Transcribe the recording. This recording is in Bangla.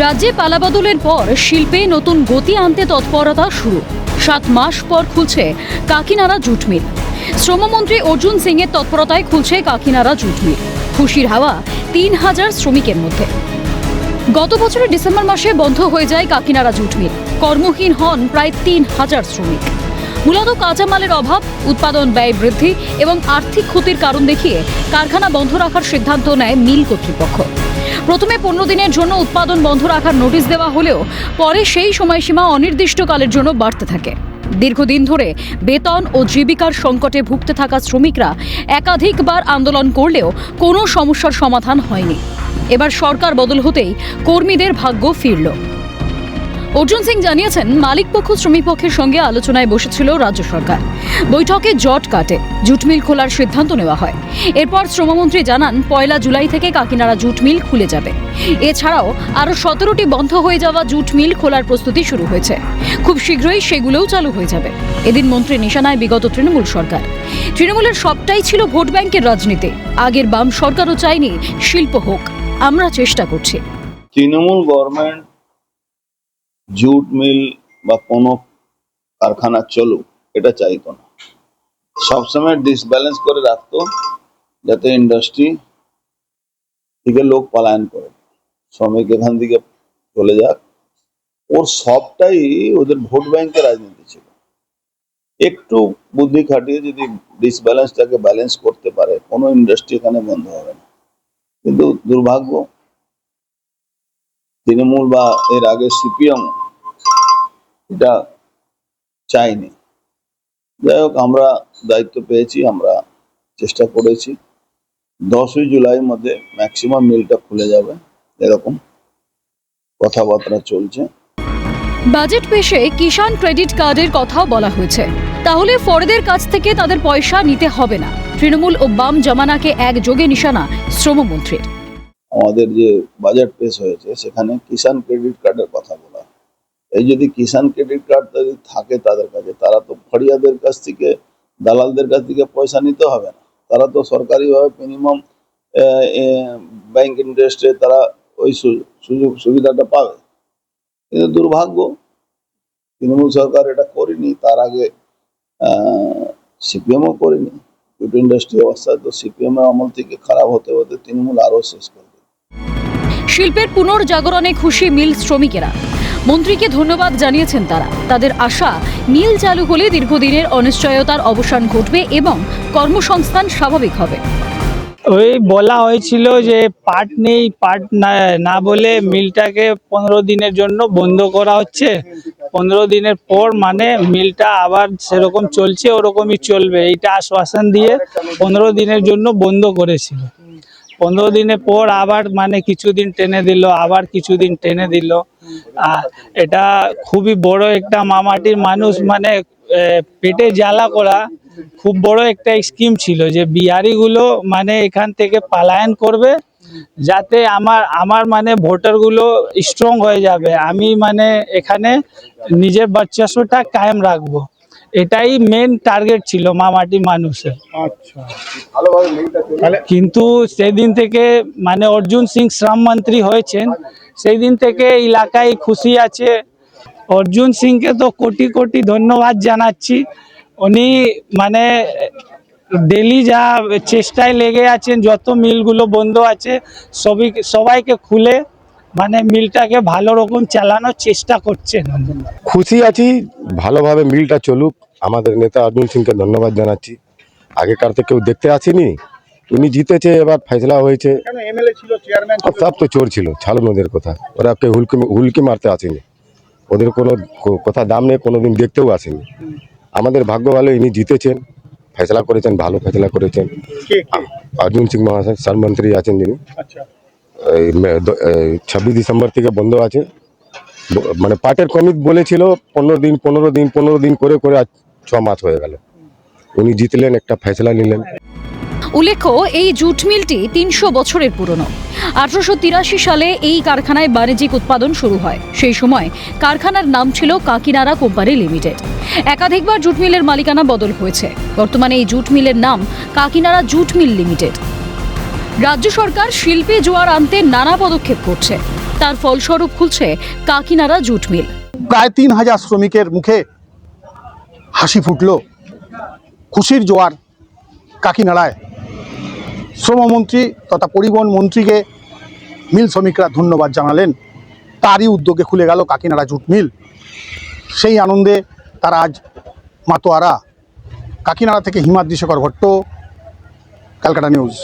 রাজ্যে পালাবদলের পর শিল্পে নতুন গতি আনতে তৎপরতা শুরু। 7 মাস পর খুলছে কাকিনাড়া জুট মিল। শ্রমমন্ত্রী অর্জুন সিং এর তৎপরতায় খুলছে কাকিনাড়া জুট মিল। খুশির হাওয়া 3000 শ্রমিকের মধ্যে। গত বছরের ডিসেম্বর মাসে বন্ধ হয়ে যায় কাকিনাড়া জুট মিল। কর্মহীন হন প্রায় 3000 শ্রমিক। মূলত কাঁচামালের অভাব, উৎপাদন ব্যয় বৃদ্ধি এবং আর্থিক ক্ষতির কারণ দেখিয়ে কারখানা বন্ধ রাখার সিদ্ধান্ত নেয় মিল কর্তৃপক্ষ। প্রথমে 15 দিনের জন্য উৎপাদন বন্ধ রাখার নোটিশ দেওয়া হলেও পরে সেই সময়সীমা অনির্দিষ্টকালের জন্য বাড়তে থাকে। দীর্ঘদিন ধরে বেতন ও জীবিকার সংকটে ভুগতে থাকা শ্রমিকরা একাধিকবার আন্দোলন করলেও কোনো সমস্যার সমাধান হয়নি। এবার সরকার বদল হতেই কর্মীদের ভাগ্য ফিরল। অর্জুন সিং জানিয়েছেন, মালিক পক্ষ শ্রমিক পক্ষের সঙ্গে আলোচনায় বসেছিল রাজ্য সরকার। বৈঠকে জট কাটে জুট মিল খোলার সিদ্ধান্ত নেওয়া হয়। এরপর শ্রমমন্ত্রী জানান, 1 জুলাই থেকে কাকিনাড়া জুট মিল খুলে যাবে। এছাড়াও আরও 17টি বন্ধ হয়ে যাওয়া জুট মিল খোলার প্রস্তুতি শুরু হয়েছে। খুব শীঘ্রই সেগুলোও চালু হয়ে যাবে। এদিন মন্ত্রী নিশানায় বিগত তৃণমূল সরকার। তৃণমূলের সবটাই ছিল ভোট ব্যাংকের রাজনীতি। আগের বাম সরকারও চায়নি শিল্প হোক। আমরা চেষ্টা করছি। তৃণমূল গভর্নমেন্ট জুট মিল বা কোনো কারখানা চলুক এটা চাইতো না। সবসময় ডিসব্যালেন্স করে রাখতো যাতে ইন্ডাস্ট্রি থেকে লোক পলায়ন করে, শ্রমিক এখান থেকে চলে যাক। ওর সবটাই ওদের ভোট ব্যাংকের রাজনীতি ছিল। একটু বুদ্ধি খাটিয়ে যদি ডিসব্যালেন্সটাকে ব্যালেন্স করতে পারে, কোনো ইন্ডাস্ট্রি এখানে বন্ধ হবে না। কিন্তু দুর্ভাগ্য, তৃণমূল বা এর আগে সিপিএম এটা চাইনি। যাই হোক, আমরা দায়িত্ব পেয়েছি, আমরা চেষ্টা করেছি। 10ই জুলাইয়ের মধ্যে ম্যাক্সিমাম মিলটা খুলে যাবে, এরকম কথাবার্তা চলছে। বাজেট পেশে কিষাণ ক্রেডিট কার্ডের কথাও বলা হয়েছে। তাহলে ফরেদের কাছ থেকে তাদের পয়সা নিতে হবে না। তৃণমূল ও বাম জমানাকে একযোগে নিশানা শ্রমমন্ত্রীর। আমাদের যে বাজেট পেশ হয়েছে সেখানে কিষাণ ক্রেডিট কার্ডের কথা বলা। এই যদি কিষাণ ক্রেডিট কার্ড যদি থাকে তাদের কাছে, তারা তো ফরিয়াদের কাছ থেকে, দালালদের কাছ থেকে পয়সা নিতে হবে না। তারা তো সরকারিভাবে মিনিমাম ব্যাংক ইন্টারেস্টে তারা ওই সুযোগ সুবিধাটা পাবে। কিন্তু দুর্ভাগ্য, তৃণমূল সরকার এটা করেনি। তার আগে সিপিএমও করেনি। জুট ইন্ডাস্ট্রি অবস্থা তো সিপিএম এর আমল থেকে খারাপ হতে হতে তৃণমূল আরও শেষ করবে। শিল্পের পুনর্জাগরণে খুশি মিল শ্রমিকেরা। মন্ত্রীকে ধন্যবাদ জানিয়েছেন তারা। তাদের আশা, মিল চালু হলে দীর্ঘদিনের অনিশ্চয়তার অবসান ঘটবে এবং কর্মসংস্থান স্বাভাবিক হবে। ওই বলা হয়েছিল যে পার্ট নেই, পার্ট না বলে মিলটাকে 15 দিনের জন্য বন্ধ করা হচ্ছে। 15 দিনের পর মানে মিলটা আবার সেরকম চলছে, ওরকমই চলবে, এইটা আশ্বাসন দিয়ে 15 দিনের জন্য বন্ধ করেছিল। 15 দিনের পর আবার মানে কিছুদিন টেনে দিল, আবার কিছুদিন টেনে দিল। এটা খুবই বড় একটা মামাটির মানুষ মানে পেটে জ্বালা করা খুব বড় একটা স্কিম ছিল যে বিহারিগুলো মানে এখান থেকে পলায়ন করবে, যাতে আমার মানে ভোটারগুলো স্ট্রং হয়ে যাবে, আমি মানে এখানে নিজের বর্চস্বটা কায়েম রাখবো। এটাই মেন টার্গেট ছিল মামাটি মানুষের। কিন্তু সেদিন থেকে মানে অর্জুন সিং শ্রম মন্ত্রী হয়েছেন, সেই দিন থেকে এলাকায় খুশি আছে। অর্জুন সিংকে তো কোটি কোটি ধন্যবাদ জানাচ্ছি। উনি মানে ডেলি যা চেষ্টায় লেগে আছেন, যত মিলগুলো বন্ধ আছে সবাইকে খুলে মানে মিলটাকে ভালো রকম চালানোর চেষ্টা করছেন। খুশি আছি, ভালোভাবে মিলটা চলুক। আমাদের নেতা অর্জুন সিংকে ধন্যবাদ জানাচ্ছি। আগেকার তো কেউ দেখতে আসেনি, উনি জিতেছে, এবার ফয়সলা হয়েছে। সব তো চোর ছিল, ছাড়ুন ওদের কথা। ওরা কেউ হুলকি মারতে আসেনি, ওদের কোনো কথা দাম নেই, কোনোদিন দেখতেও আসেনি। আমাদের ভাগ্য ভালো, ইনি জিতেছেন, ফয়সলা করেছেন, ভালো ফয়সলা করেছেন। অর্জুন সিং মহাশয় শ্রমমন্ত্রী আছেন যিনি। 26 ডিসেম্বর থেকে বন্ধ আছে। মানে পাটের কমিট বলেছিল 15 দিন করে করে আজ 6 মাস হয়ে গেল। উনি জিতলেন, একটা ফয়সলা নিলেন। উল্লেখ্য, এই জুট মিলটি 300 বছরের পুরনো। 1883 সালে এই কারখানায় বাণিজ্যিক উৎপাদন শুরু হয়। সেই সময় কারখানার নাম ছিল কাকিনাড়া কোম্পানি লিমিটেড। একাধিকবার জুট মিলের মালিকানা বদল হয়েছে। বর্তমানে এই জুট মিলের নাম কাকিনাড়া জুট মিল লিমিটেড। রাজ্য সরকার শিল্পে জোয়ার আনতে নানা পদক্ষেপ করছে। তার ফলস্বরূপ খুলছে কাকিনাড়া জুট মিল। প্রায় 3000 শ্রমিকের মুখে হাসি ফুটল, খুশির জোয়ার কাকিনাড়ায়। শ্রমমন্ত্রী তথা পরিবহন মন্ত্রীকে মিল শ্রমিকরা ধন্যবাদ জানালেন। তারই উদ্যোগে খুলে গেল কাকিনাড়া জুট মিল। সেই আনন্দে তারা আজ মাতোয়ারা। কাকিনাড়া থেকে হিমাদ্রি শেখর ভট্ট, ক্যালকাটা নিউজ।